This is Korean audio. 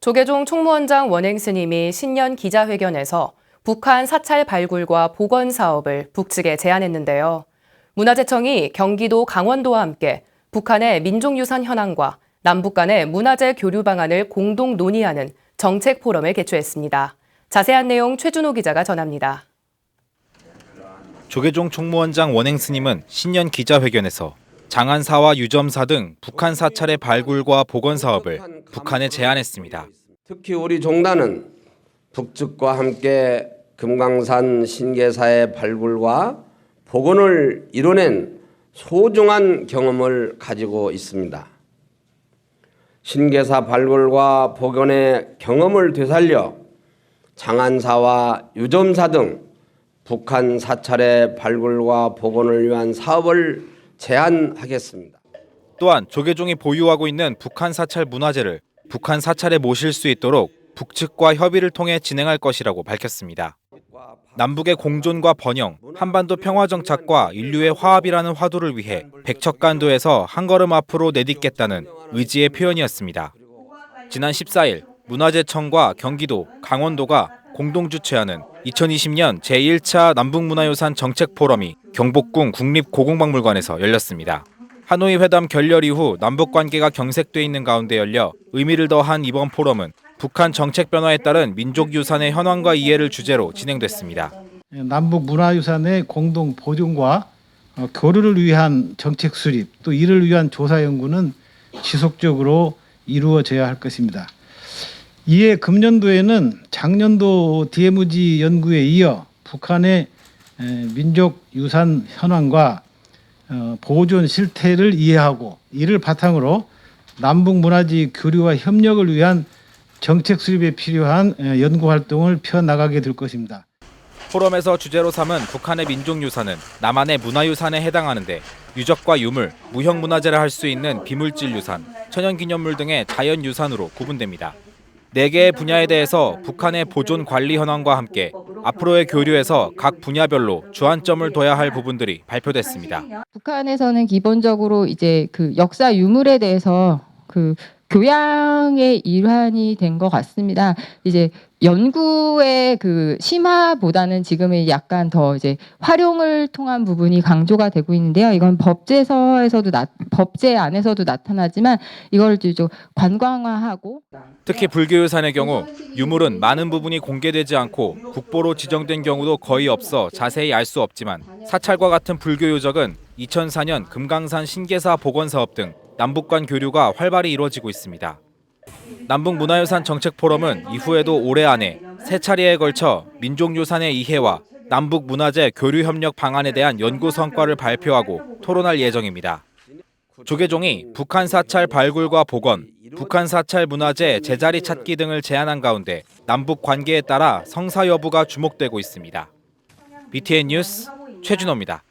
조계종 총무원장 원행 스님이 신년 기자회견에서 북한 사찰 발굴과 복원 사업을 북측에 제안했는데요. 문화재청이 경기도 강원도와 함께 북한의 민족유산 현황과 남북 간의 문화재 교류 방안을 공동 논의하는 정책 포럼을 개최했습니다. 자세한 내용 최준호 기자가 전합니다. 조계종 총무원장 원행 스님은 신년 기자회견에서 장안사와 유점사 등 북한 사찰의 발굴과 복원 사업을 북한에 제안했습니다. 특히 우리 종단은 북측과 함께 금강산 신계사의 발굴과 복원을 이뤄낸 소중한 경험을 가지고 있습니다. 신계사 발굴과 복원의 경험을 되살려 장안사와 유점사 등 북한 사찰의 발굴과 복원을 위한 사업을 제안하겠습니다. 또한 조계종이 보유하고 있는 북한 사찰 문화재를 북한 사찰에 모실 수 있도록 북측과 협의를 통해 진행할 것이라고 밝혔습니다. 남북의 공존과 번영, 한반도 평화정착과 인류의 화합이라는 화두를 위해 백척간도에서 한 걸음 앞으로 내딛겠다는 의지의 표현이었습니다. 지난 14일 문화재청과 경기도, 강원도가 공동 주최하는 2020년 제1차 남북문화유산 정책포럼이 경복궁 국립고궁박물관에서 열렸습니다. 하노이 회담 결렬 이후 남북관계가 경색돼 있는 가운데 열려 의미를 더한 이번 포럼은 북한 정책 변화에 따른 민족유산의 현황과 이해를 주제로 진행됐습니다. 남북 문화유산의 공동 보존과 교류를 위한 정책 수립, 또 이를 위한 조사 연구는 지속적으로 이루어져야 할 것입니다. 이에 금년도에는 작년도 DMZ 연구에 이어 북한의 민족유산 현황과 보존 실태를 이해하고 이를 바탕으로 남북 문화재 교류와 협력을 위한 정책 수립에 필요한 연구 활동을 펴나가게 될 것입니다. 포럼에서 주제로 삼은 북한의 민족유산은 남한의 문화유산에 해당하는데 유적과 유물, 무형문화재라 할 수 있는 비물질 유산, 천연기념물 등의 자연유산으로 구분됩니다. 4개의 분야에 대해서 북한의 보존 관리 현황과 함께 앞으로의 교류에서 각 분야별로 주안점을 둬야 할 부분들이 발표됐습니다. 북한에서는 기본적으로 이제 그 역사 유물에 대해서 그 교양의 일환이 된 것 같습니다. 이제 연구의 그 심화보다는 지금은 약간 더 이제 활용을 통한 부분이 강조가 되고 있는데요. 이건 법제서에서도 법제 안에서도 나타나지만 이걸 좀 관광화하고 특히 불교유산의 경우 유물은 많은 부분이 공개되지 않고 국보로 지정된 경우도 거의 없어 자세히 알 수 없지만 사찰과 같은 불교 유적은 2004년 금강산 신계사 복원 사업 등 남북 간 교류가 활발히 이루어지고 있습니다. 남북문화유산 정책포럼은 이후에도 올해 안에 3차례에 걸쳐 민족유산의 이해와 남북문화재 교류협력 방안에 대한 연구 성과를 발표하고 토론할 예정입니다. 조계종이 북한 사찰 발굴과 복원, 북한 사찰 문화재 제자리 찾기 등을 제안한 가운데 남북 관계에 따라 성사 여부가 주목되고 있습니다. BTN 뉴스 최준호입니다.